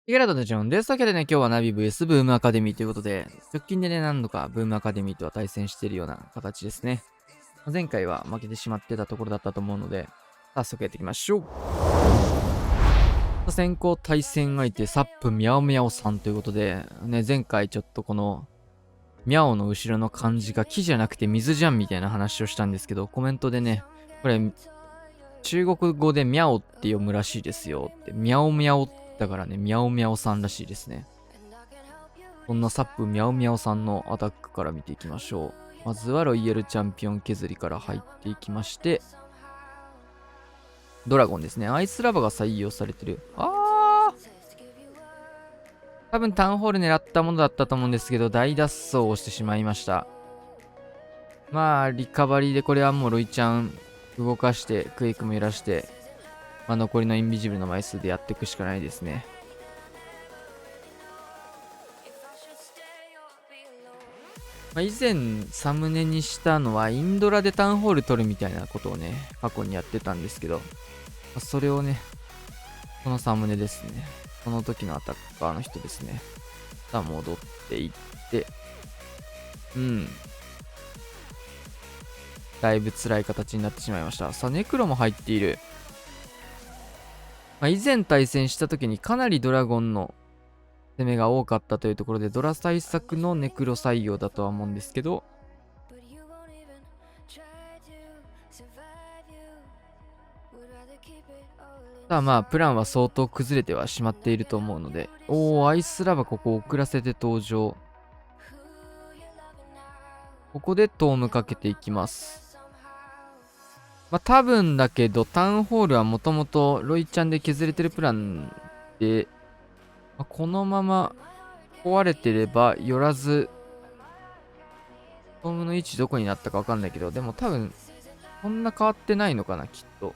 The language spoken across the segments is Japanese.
ヒゲラドのジョンです。というわけでね、今日はナビ VS ブームアカデミーということで、直近でね、何度かブームアカデミーとは対戦しているような形ですね。前回は負けてしまってたところだったと思うので、早速やっていきましょう。先行対戦相手、サップミャオミャオさんということで、ね、前回ちょっとこの、ミャオの後ろの漢字が木じゃなくて水じゃんみたいな話をしたんですけど、コメントでね、これ、中国語でミャオって読むらしいですよって、ミャオミャオだからね、ミャオミャオさんらしいですね。そんなサップミャオミャオさんのアタックから見ていきましょう。まずはロイヤルチャンピオン削りから入っていきまして、ドラゴンですね。アイスラバが採用されてる。多分タウンホール狙ったものだったと思うんですけど、大脱走をしてしまいました。まあ、リカバリーでこれはもうロイちゃん動かして、クエイクも揺らして、まあ、残りのインビジブルの枚数でやっていくしかないですね。まあ、以前サムネにしたのはインドラでタウンホール取るみたいなことをね、過去にやってたんですけど、まあ、それをね、このサムネですね。この時のアタッカーの人ですね。さあ戻っていって、だいぶ辛い形になってしまいました。さあ、ネクロも入っている。まあ、以前対戦した時にかなりドラゴンの攻めが多かったというところで、ドラ対策のネクロ採用だとは思うんですけど、さあまあ、プランは相当崩れてはしまっていると思うので、アイスラバここ遅らせて登場。ここでトームかけていきます。まあ多分だけど、タウンホールはもともとロイちゃんで削れてるプランで、まあ、このまま壊れてれば寄らず、トームの位置どこになったかわかんないけど、でも多分、そんな変わってないのかな、きっと。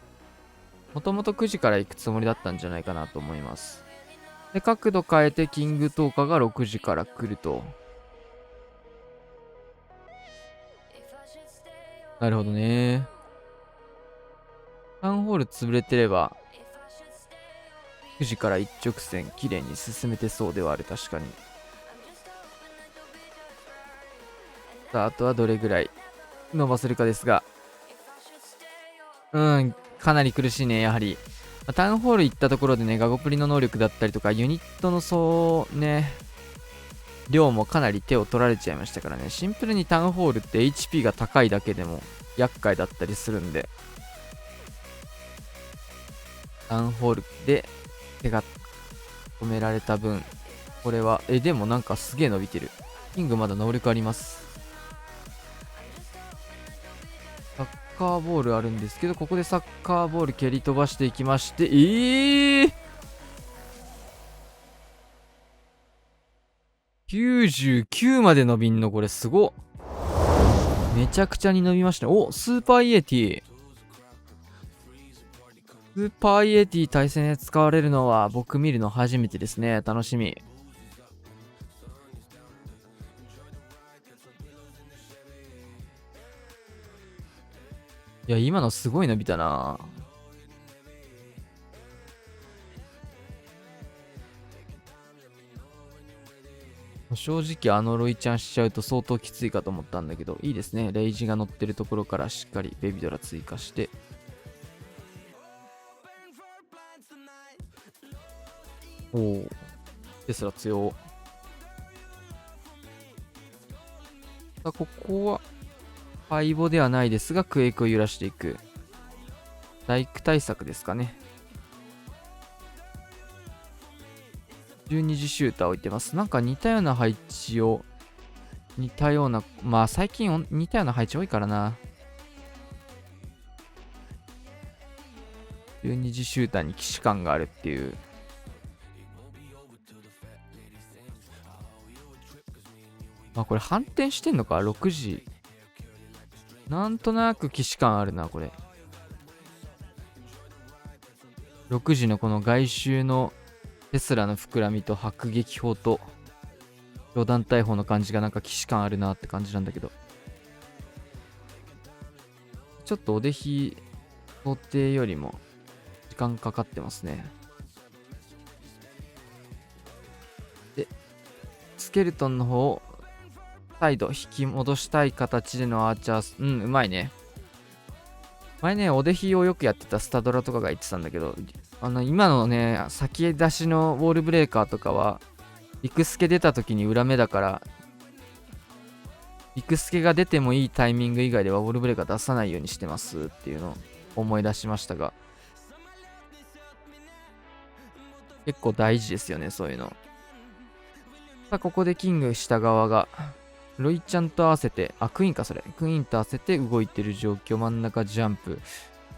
もともと9時から行くつもりだったんじゃないかなと思います。で、角度変えてキングトーカーが6時から来ると。なるほどね。タウンホール潰れてれば、9時から一直線綺麗に進めてそうではある、確かに。さあ、あとはどれぐらい伸ばせるかですが、かなり苦しいね、やはり。タウンホール行ったところでね、ガゴプリの能力だったりとか、ユニットの量もかなり手を取られちゃいましたからね、シンプルにタウンホールって HP が高いだけでも厄介だったりするんで、タウンホールで手が止められた分、これは、でもなんかすげえ伸びてる。キングまだ能力あります。サッカーボールあるんですけど、ここでサッカーボール蹴り飛ばしていきまして、99まで伸びんのこれすごっ。めちゃくちゃに伸びました。スーパーイエティ。スーパーイエティ対戦で使われるのは僕見るの初めてですね。楽しみ。いや、今のすごい伸びたな。正直ロイちゃんしちゃうと相当きついかと思ったんだけど、いいですね。レイジが乗ってるところからしっかりベビドラ追加して。テスラ強。さあ、ここは、敗北ではないですが、クエイクを揺らしていく。大工対策ですかね。12時シューター置いてます。なんか似たような配置を、まあ最近似たような配置多いからな。12時シューターに騎士感があるっていう。まあこれ反転してんのか ?6 時。なんとなく騎士感あるな、これ。6時のこの外周のテスラの膨らみと迫撃砲と、両弾大砲の感じがなんか騎士感あるなって感じなんだけど。ちょっとお出費想定よりも時間かかってますね。スケルトンの方を再度引き戻したい形でのアーチャー、うまいね。前ね、オデヒをよくやってたスタドラとかが言ってたんだけど、今のね、先出しのウォールブレーカーとかは、ビクスケ出た時に裏目だから、ビクスケが出てもいいタイミング以外ではウォールブレーカー出さないようにしてますっていうのを思い出しましたが、結構大事ですよね、そういうの。さあ、ここでキングした側が、ロイちゃんと合わせて、クイーンかそれ。クイーンと合わせて動いてる状況。真ん中ジャンプ。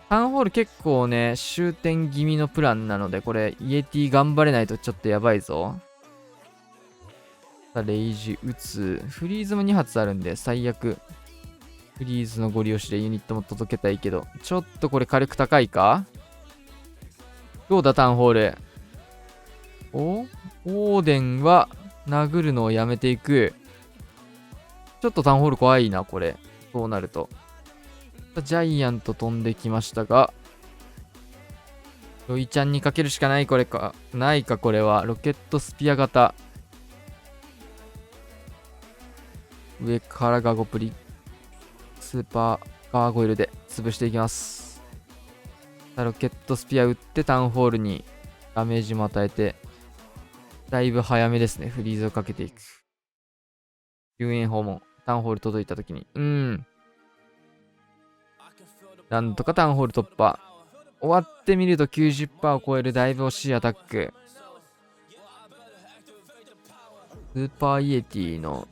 タウンホール結構ね、終点気味のプランなので、これ、イエティ頑張れないとちょっとやばいぞ。さあ、レイジ打つ。フリーズも2発あるんで、最悪。フリーズのご利用しでユニットも届けたいけど、ちょっとこれ火力高いか？どうだ、タウンホール。オーデンは殴るのをやめていく。ちょっとタウンホール怖いな、これ。そうなると。ジャイアント飛んできましたが、ロイちゃんにかけるしかない、これか。ないか、これは。ロケットスピア型。上からガゴプリ。スーパーガーゴイルで潰していきます。ロケットスピア打ってタウンホールにダメージも与えて、だいぶ早めですね。フリーズをかけていく。救援訪問。タウンホール届いたときに。なんとかタウンホール突破。終わってみると 90% を超えるだいぶ惜しいアタック。スーパーイエティの、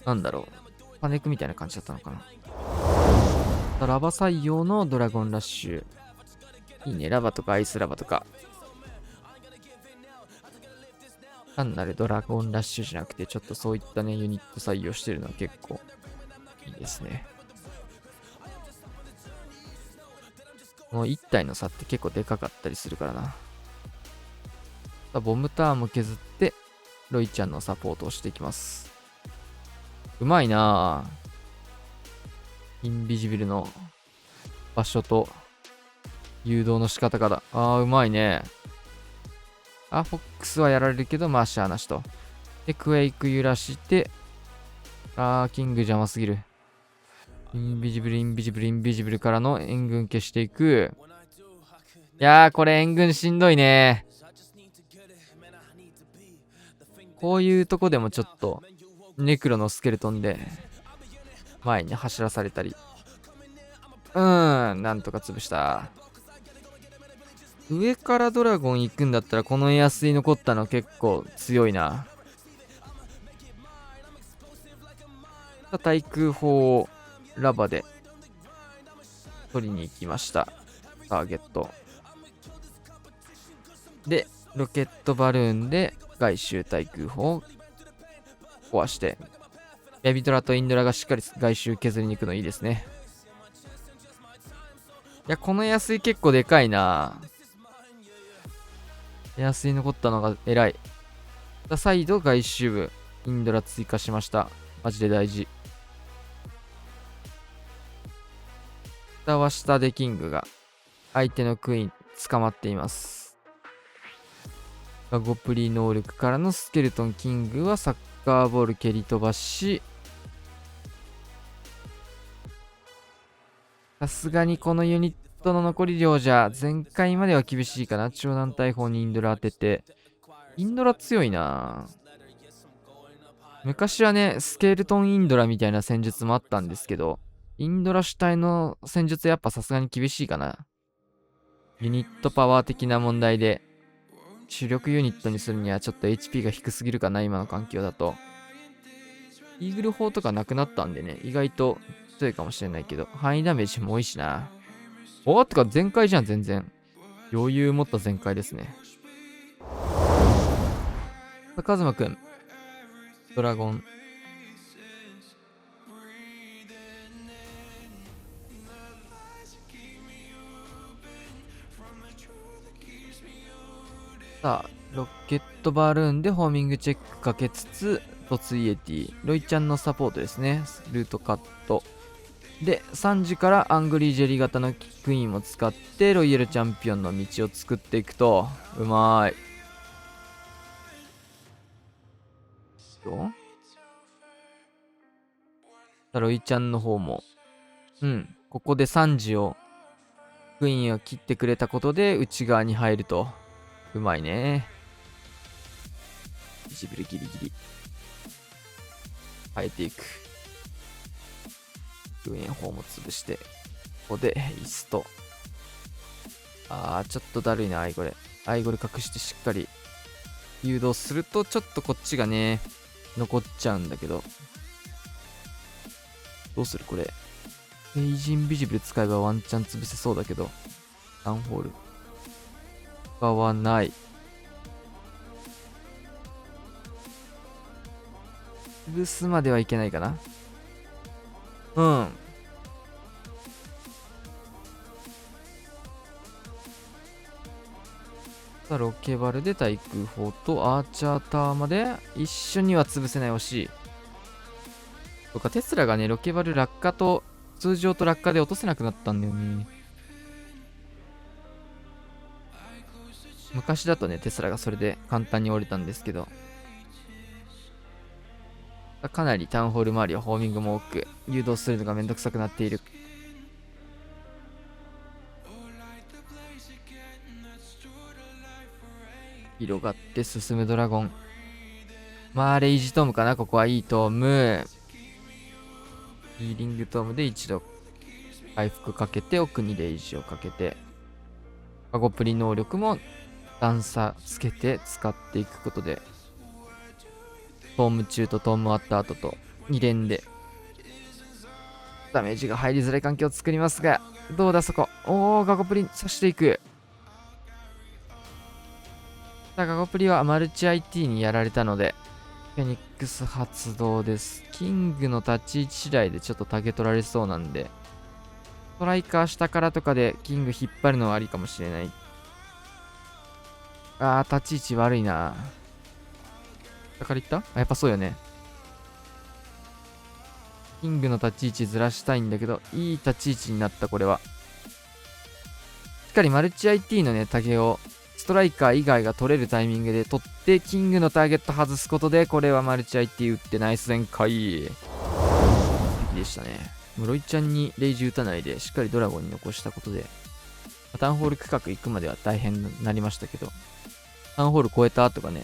なんだろう。パネクみたいな感じだったのかな。ラバ採用のドラゴンラッシュ。いいね。ラバとかアイスラバとか。単なるドラゴンラッシュじゃなくて、ちょっとそういったね、ユニット採用してるのは結構いいですね。もう1体の差って結構でかかったりするからな。さあ、ボムターンも削って、ロイちゃんのサポートをしていきます。うまいなぁ。インビジビルの場所と誘導の仕方から。うまいね。フォックスはやられるけど、まあ、しゃーなしと。で、クエイク揺らして、キング邪魔すぎる。インビジブル、インビジブル、インビジブルからの援軍消していく。いやー、これ援軍しんどいね。こういうとこでもちょっと、ネクロのスケルトンで、前に走らされたり。なんとか潰した。上からドラゴン行くんだったら、このエアスイ残ったの結構強いな。対空砲をラバで取りに行きました。ターゲット。で、ロケットバルーンで外周対空砲を壊して、ヤビトラとインドラがしっかり外周削りに行くのいいですね。いや、この安い結構でかいな。安い残ったのが偉い。再度外周部、インドラ追加しました。マジで大事。下は下でキングが相手のクイーン捕まっています。ゴプリ能力からのスケルトンキングはサッカーボール蹴り飛ばし、さすがにこのユニットの残り量じゃ前回までは厳しいかな。長弾大砲にインドラ当てて、インドラ強いな。昔はね、スケルトンインドラみたいな戦術もあったんですけど、インドラ主体の戦術やっぱさすがに厳しいかな。ユニットパワー的な問題で、主力ユニットにするにはちょっと HP が低すぎるかな、今の環境だと。イーグル砲とかなくなったんでね、意外と強いかもしれないけど、範囲ダメージも多いしな。てか全開じゃん、全然。余裕持った全開ですね。カズマくん。ドラゴン。さあ、ロケットバルーンでホーミングチェックかけつつ、突イエティ、ロイちゃんのサポートですね。ルートカット。で、3時からアングリージェリー型のクイーンを使って、ロイヤルチャンピオンの道を作っていくと、うまーい。と、ロイちゃんの方も、ここで3時を、クイーンを切ってくれたことで内側に入ると。うまいね。ビジブルギリギリ。変えていく。クイーン方も潰して、ここでイスト。ちょっとだるいな、アイゴレ。アイゴレ隠してしっかり誘導すると、ちょっとこっちがね、残っちゃうんだけど。どうするこれ。フェイジンビジブル使えばワンチャン潰せそうだけど。ダウンホール。使わない。潰すまではいけないかな。さあ、ロケバルで対空砲とアーチャーターまで一緒には潰せない。惜しい。とか、テスラがね、ロケバル落下と、通常と落下で落とせなくなったんだよね。昔だとね、テスラがそれで簡単に折れたんですけど、かなりタウンホール周りはホーミングも多く、誘導するのがめんどくさくなっている。広がって進むドラゴン。レイジトームかな。ここはいいトーム。ヒーリングトームで一度回復かけて、奥にレイジをかけて、カゴプリ能力も段差つけて使っていくことで、トーム中とトーム終わった後と2連でダメージが入りづらい環境を作りますが、どうだそこ。カゴプリ刺していく。さあ、カゴプリはマルチ IT にやられたので、フェニックス発動です。キングの立ち位置次第でちょっとタゲ取られそうなんで、ストライカー下からとかでキング引っ張るのはありかもしれない。立ち位置悪いな。下からいった？やっぱそうよね。キングの立ち位置ずらしたいんだけど、いい立ち位置になった、これは。しっかりマルチ IT のね、タゲを、ストライカー以外が取れるタイミングで取って、キングのターゲット外すことで、これはマルチ IT 打ってナイス全開。完璧でしたね。ロイちゃんにレイジ打たないで、しっかりドラゴンに残したことで、タウンホール区画行くまでは大変になりましたけど、タウンホール超えた後がね、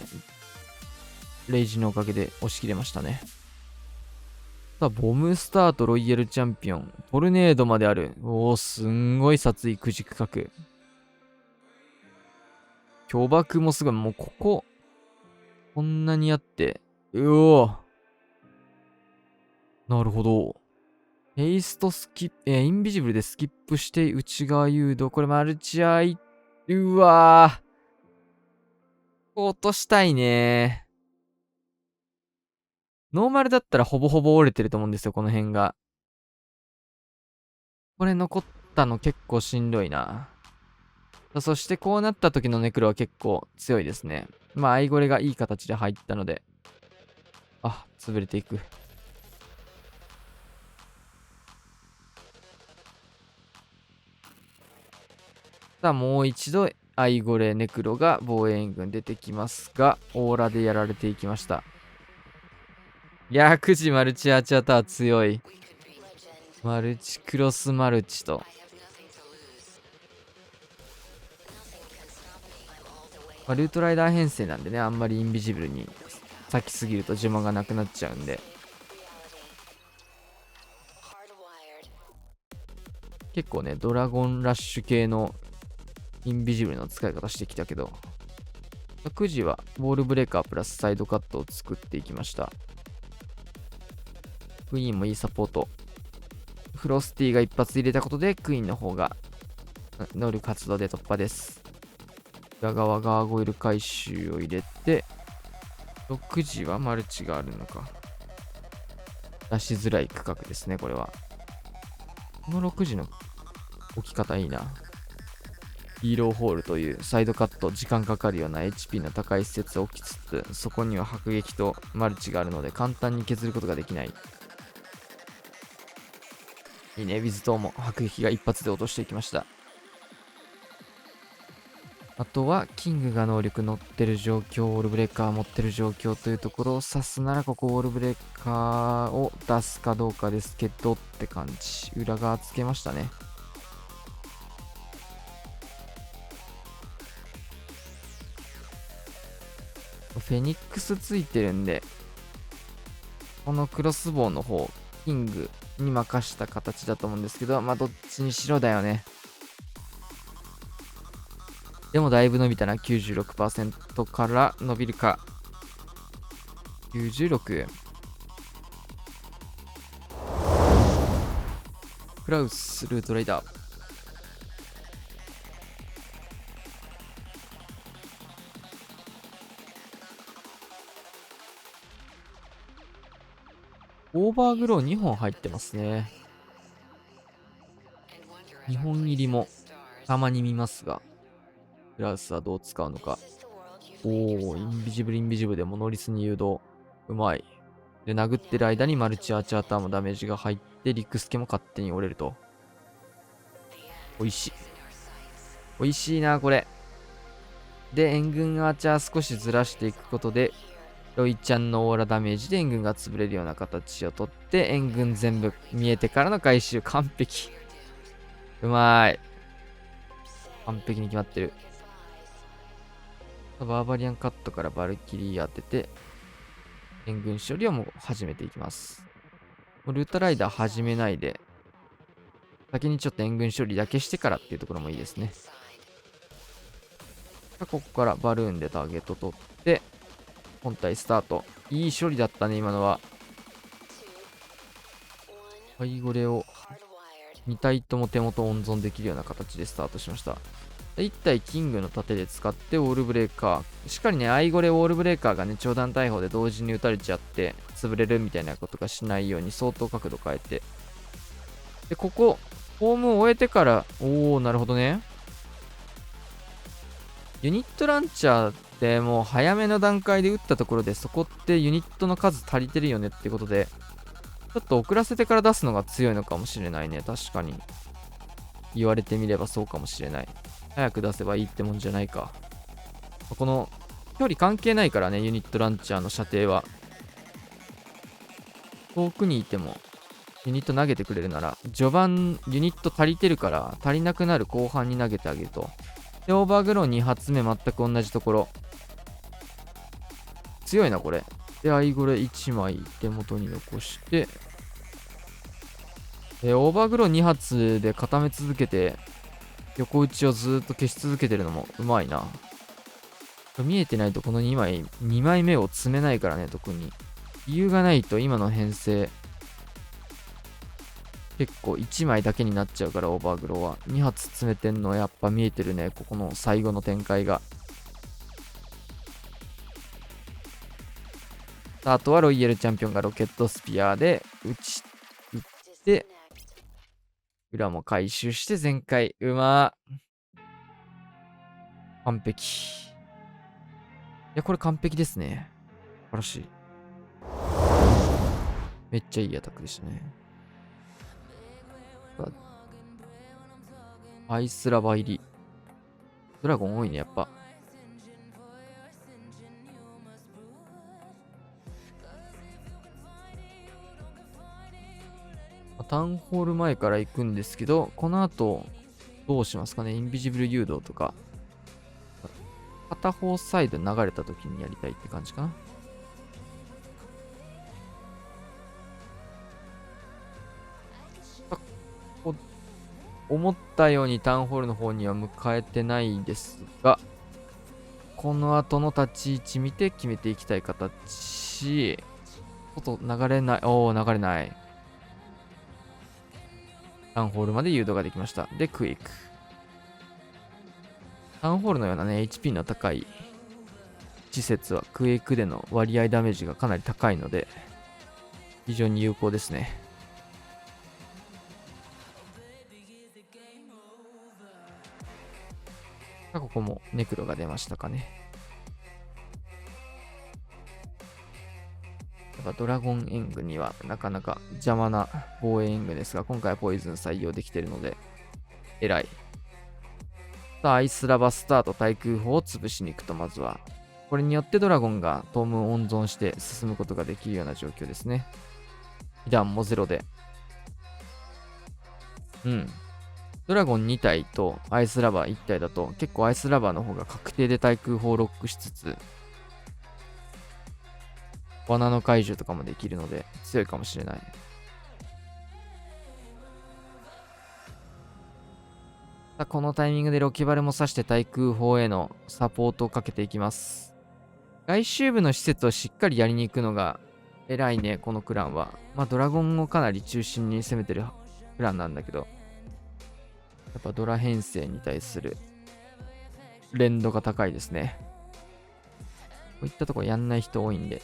レイジのおかげで押し切れましたね。さあ、ボムスターとロイヤルチャンピオン。トルネードまである。すんごい殺意、駆軸角。巨爆もすごい。もうここ、こんなにあって。なるほど。ヘイストスキップ、インビジブルでスキップして内側誘導。これマルチアイ、落としたいね。ノーマルだったらほぼほぼ折れてると思うんですよ、この辺が。これ残ったの結構しんどいな。そしてこうなった時のネクロは結構強いですね。アイゴレがいい形で入ったので。潰れていく。さあ、もう一度、アイゴレ、ネクロが防衛軍出てきますが、オーラでやられていきました。いやー、9時マルチアーチャーター強い。マルチクロスマルチと。ルートライダー編成なんでね、あんまりインビジブルに先すぎると呪文がなくなっちゃうんで。結構ね、ドラゴンラッシュ系のインビジブルの使い方してきたけど、9時はボールブレーカープラスサイドカットを作っていきました。クイーンもいいサポート。フロスティが一発入れたことで、クイーンの方が能力発動で突破です。裏側ガーゴイル回収を入れて、6時はマルチがあるのか。出しづらい区画ですね、これは。この6時の置き方いいな。ヒーローホールというサイドカット、時間かかるような HP の高い施設を置きつつ、そこには迫撃とマルチがあるので簡単に削ることができない。いいね、ウィズ島も迫撃が一発で落としていきました。あとは、キングが能力乗ってる状況、ウォールブレーカー持ってる状況というところを指すなら、ここウォールブレーカーを出すかどうかですけどって感じ。裏側つけましたね。フェニックスついてるんで、このクロスボウの方、キングに任した形だと思うんですけど、まあどっちにしろだよね。でもだいぶ伸びたな。96% から伸びるか。96。クラウス、ルートライダー。オーバーグロー2本入ってますね。2本入りもたまに見ますが、クラウスはどう使うのか。おー、インビジブルインビジブルでモノリスに誘導。うまい。で、殴ってる間にマルチアーチャーターもダメージが入って、リクスケも勝手に折れると。美味しい。美味しいな、これ。で、援軍アーチャー少しずらしていくことで、ロイちゃんのオーラダメージで援軍が潰れるような形をとって、援軍全部見えてからの回収。完璧。うまい。完璧に決まってる。バーバリアンカットからバルキリー当てて、援軍処理をもう始めていきます。もうルートライダー始めないで、先にちょっと援軍処理だけしてからっていうところもいいですね。ここからバルーンでターゲット取って、本体スタート。いい処理だったね、今のは。ハイゴレを2体とも手元温存できるような形でスタートしました。1体キングの盾で使ってウォールブレーカー。しっかりね、アイゴレウォールブレーカーがね、長弾大砲で同時に撃たれちゃって、潰れるみたいなことがしないように相当角度変えて。で、ここ、ホームを終えてから、おー、なるほどね。ユニットランチャーってもう早めの段階で撃ったところで、そこってユニットの数足りてるよねってことで、ちょっと遅らせてから出すのが強いのかもしれないね。確かに。言われてみればそうかもしれない。早く出せばいいってもんじゃないか。この距離関係ないからね、ユニットランチャーの射程は。遠くにいてもユニット投げてくれるなら、序盤ユニット足りてるから足りなくなる後半に投げてあげると。で、オーバーグロー2発目全く同じところ。強いな、これ。で、アイゴレ1枚手元に残して、オーバーグロー2発で固め続けて、横打ちをずーっと消し続けてるのもうまいな。見えてないとこの2枚目を詰めないからね、特に。理由がないと今の編成、結構1枚だけになっちゃうから、オーバーグローは。2発詰めてんのやっぱ見えてるね、ここの最後の展開が。あとはロイヤルチャンピオンがロケットスピアで打って、裏も回収して全開。うまー。完璧。いや、これ完璧ですね。素晴らしい。めっちゃいいアタックでしたね。アイスラバ入り。ドラゴン多いね、やっぱ。タウンホール前から行くんですけど、この後、どうしますかね。インビジブル誘導とか。片方サイド流れた時にやりたいって感じかな。思ったようにタウンホールの方には向かえてないですが、この後の立ち位置見て決めていきたい形。外流れない。おー、流れない。タウンホールまで誘導ができました。で、クイック。タウンホールのようなね、HP の高い施設はクイックでの割合ダメージがかなり高いので、非常に有効ですね。ここもネクロが出ましたかね。やっぱドラゴンエングにはなかなか邪魔な防衛エングですが、今回はポイズン採用できているので、偉い。アイスラバスターと対空砲を潰しに行くと、まずは。これによってドラゴンがトームを温存して進むことができるような状況ですね。被弾もゼロで。ドラゴン2体とアイスラバー1体だと、結構アイスラバーの方が確定で対空砲をロックしつつ、罠の解除とかもできるので強いかもしれない。さあこのタイミングでロキバルも刺して対空砲へのサポートをかけていきます。外周部の施設をしっかりやりに行くのが偉いね、このクランは。ドラゴンをかなり中心に攻めてるクランなんだけど、やっぱドラ編成に対する連動が高いですね。こういったとこやんない人多いんで。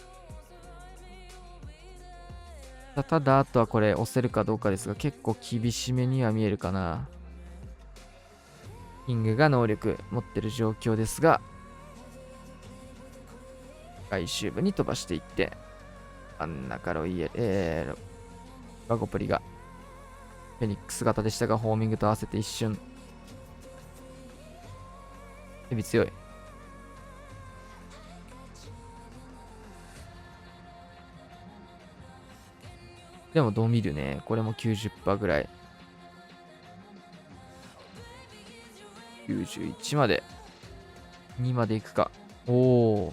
ただ、あとはこれ押せるかどうかですが、結構厳しめには見えるかな。キングが能力持ってる状況ですが、外周部に飛ばしていって、真ん中ロイヤル、バゴプリがフェニックス型でしたが、ホーミングと合わせて一瞬。ヘビ強い。でもドミルね。これも 90% ぐらい。91まで。2までいくか。おお。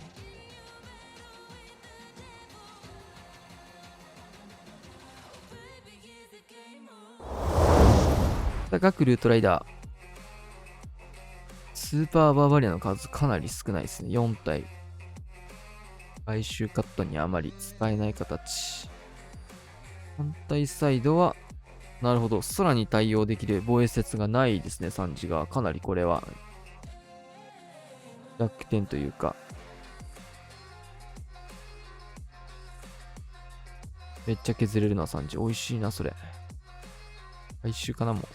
ガクルートライダー。スーパーバーバリアの数かなり少ないですね。4体。回収カットにあまり使えない形。反対サイドは、なるほど。空に対応できる防衛施設がないですね、サンジが。かなりこれは、弱点というか。めっちゃ削れるな、サンジ。美味しいな、それ。回収かな、もう。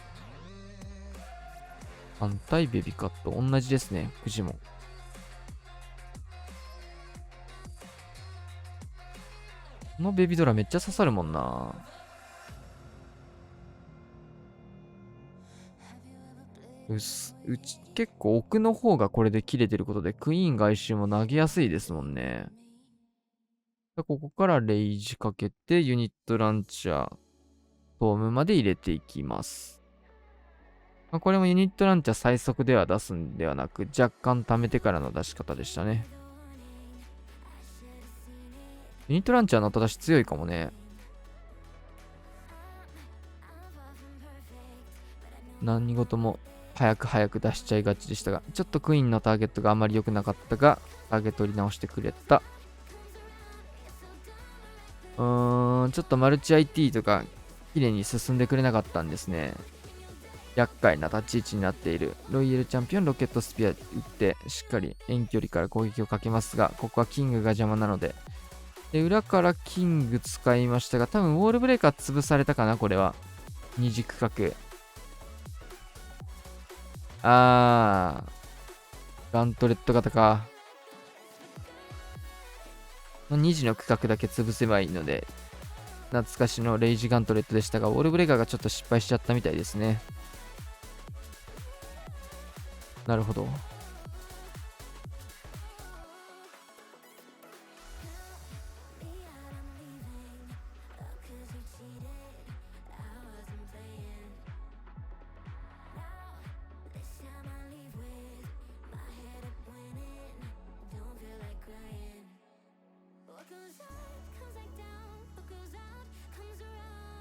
反対ベビカット。同じですね、フジモン。このベビドラめっちゃ刺さるもんな。結構奥の方がこれで切れてることでクイーン外周も投げやすいですもんね。ここからレイジかけてユニットランチャー、トームまで入れていきます。これもユニットランチャー最速では出すんではなく、若干貯めてからの出し方でしたね。ユニットランチャーの正し強いかもね。何事も早く出しちゃいがちでしたが、ちょっとクイーンのターゲットがあまり良くなかったが、ターゲット取り直してくれた。ちょっとマルチ IT とか綺麗に進んでくれなかったんですね。厄介な立ち位置になっているロイヤルチャンピオンロケットスピア打ってしっかり遠距離から攻撃をかけますが、ここはキングが邪魔なので、裏からキング使いましたが、多分ウォールブレーカー潰されたかな、これは。二軸角。ガントレット型か。2時の区画だけ潰せばいいので、懐かしのレイジガントレットでしたが、ウォールブレーカーがちょっと失敗しちゃったみたいですね。なるほど。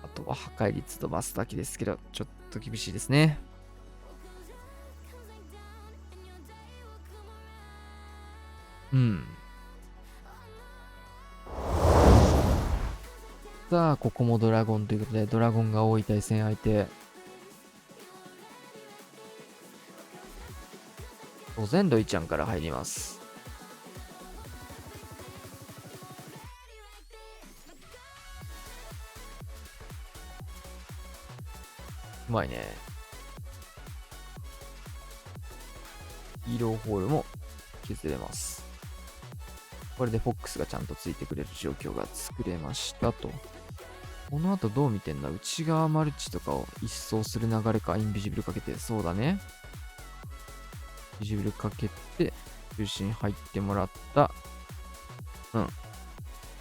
あとは破壊率とバスだけですけど、ちょっと厳しいですね。さあ、ここもドラゴンということで、ドラゴンが多い対戦相手。当然、ロイちゃんから入ります。うまいね。ヒーローホールも削れます。これでフォックスがちゃんとついてくれる状況が作れましたと。この後どう見てんだ？内側マルチとかを一掃する流れか、インビジブルかけて。そうだね。ビジブルかけて、中心入ってもらった。うん。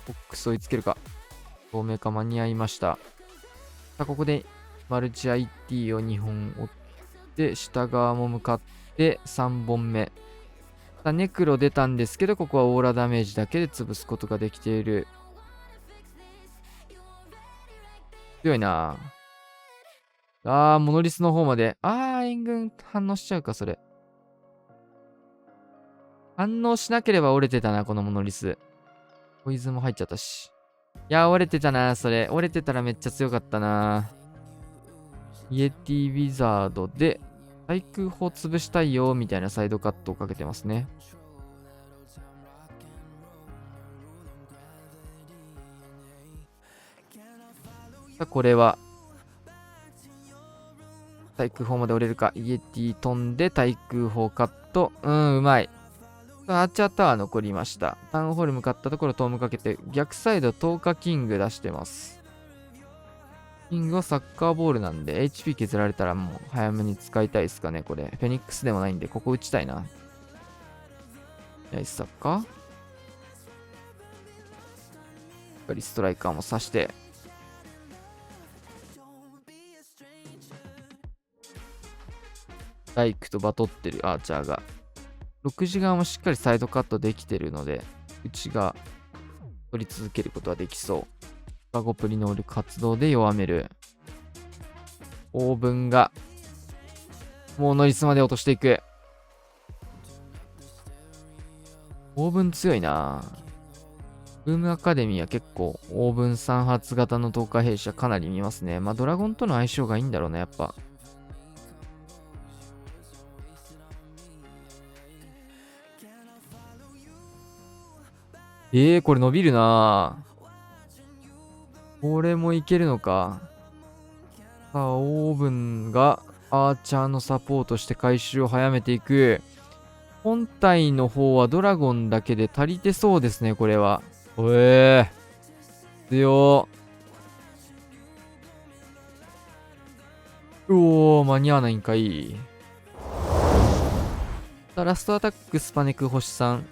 ボックス追いつけるか。透明化間に合いました。さあ、ここでマルチ IT を2本追って、下側も向かって3本目。さあ、ネクロ出たんですけど、ここはオーラダメージだけで潰すことができている。強いな。モノリスの方まで。援軍反応しちゃうか、それ。反応しなければ折れてたな、このモノリス。ポイズンも入っちゃったし。いや、折れてたな、それ。折れてたらめっちゃ強かったな。イエティウィザードで、対空砲潰したいよ、みたいなサイドカットをかけてますね。さあ、これは、対空砲まで折れるか。イエティ飛んで対空砲カット。うまい。アーチャータワー残りました。タウンホール向かったところトームかけて、逆サイド10日キング出してます。キングはサッカーボールなんで、HP 削られたらもう早めに使いたいですかね、これ。フェニックスでもないんで、ここ打ちたいな。ナイスサッカー。しっかりストライカーも刺して。ダイクとバトってるアーチャーが。6時側もしっかりサイドカットできてるので、内が取り続けることはできそう。バゴプリ能力活動で弱める。オーブンが、もうノリスまで落としていく。オーブン強いな。ブームアカデミーは結構、オーブン3発型の投下兵士はかなり見ますね。まあ、ドラゴンとの相性がいいんだろうな、やっぱ。これ伸びるな。これもいけるのか。さあ、オーブンがアーチャーのサポートして回収を早めていく。本体の方はドラゴンだけで足りてそうですね、これは。強間に合わないんかい。さあ、ラストアタックスパネク星3。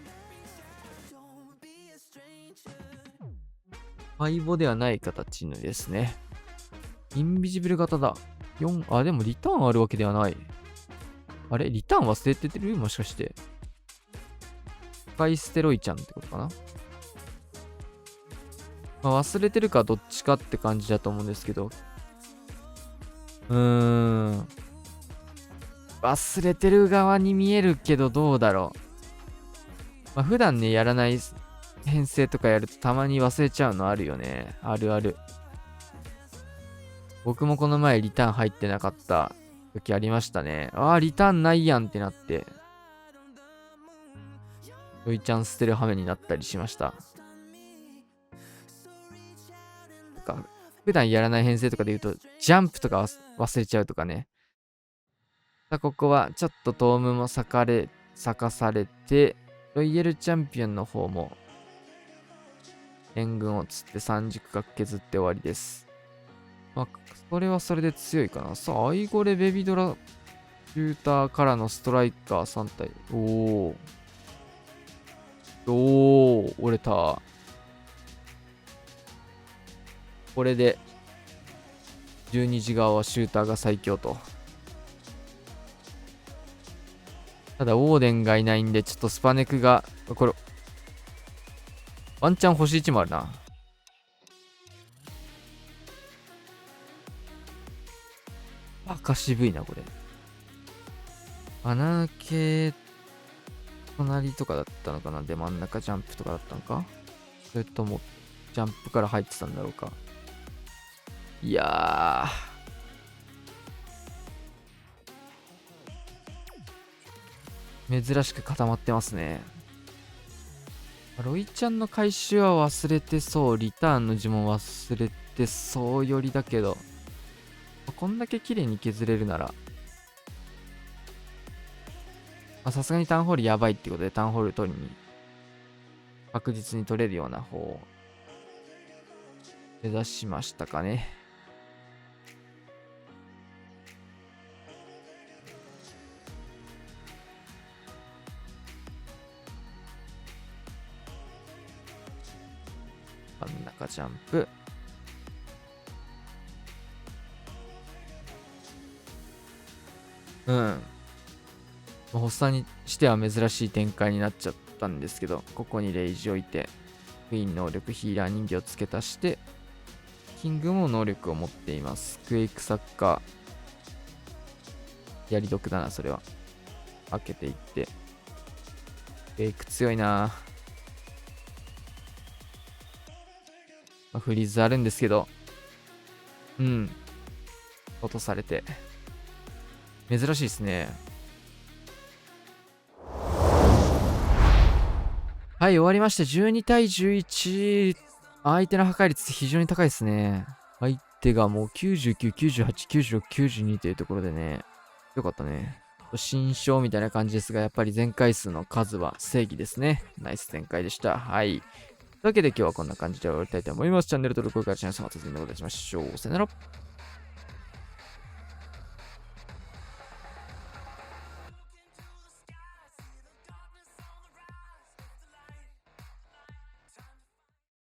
敗北ではない形のですね。インビジブル型だ。4、でもリターンあるわけではない。あれリターン忘れてるもしかして。スカイステロイちゃんってことかな。忘れてるかどっちかって感じだと思うんですけど。忘れてる側に見えるけどどうだろう。普段ね、やらない編成とかやるとたまに忘れちゃうのあるよね。あるある。僕もこの前リターン入ってなかった時ありましたね。リターンないやんってなって。ロイちゃん捨てる羽目になったりしました。普段やらない編成とかで言うと、ジャンプとか忘れちゃうとかね。さあ、ここはちょっとトームも咲かされて、ロイヤルチャンピオンの方も援軍を釣って3軸角削って終わりです。それはそれで強いかな。さあ、アイゴレベビドラシューターからのストライカー3体。折れた。これで、12時側はシューターが最強と。ただ、オーデンがいないんで、ちょっとスパネクが、これ、ワンチャン星1もあるな。赤渋いな、これ。穴系、隣とかだったのかな。で、真ん中ジャンプとかだったのか。それとも、ジャンプから入ってたんだろうか。いや珍しく固まってますね。ロイちゃんの回収は忘れてそう。リターンの呪文忘れてそうよりだけど。こんだけ綺麗に削れるなら。さすがにタウンホールやばいってことでタウンホール取りに確実に取れるような方を目指しましたかね。真ん中ジャンプ。うん。まあ発作にしては珍しい展開になっちゃったんですけど、ここにレイジ置いて、クイーン能力、ヒーラー人形を付け足して、キングも能力を持っています。クエイクサッカー。やり得だな、それは。開けていって。クエイク強いな。まあ、フリーズあるんですけど、うん。落とされて。珍しいですね。はい、終わりました。12対11。相手の破壊率非常に高いですね。相手がもう99、98、96、92というところでね。よかったね。新章みたいな感じですが、やっぱり全回数の数は正義ですね。ナイス展開でした。はい。というわけで今日はこんな感じで終わりたいと思います。チャンネル登録、高評価、チャンネル登録、お願いしましょう。さよなら。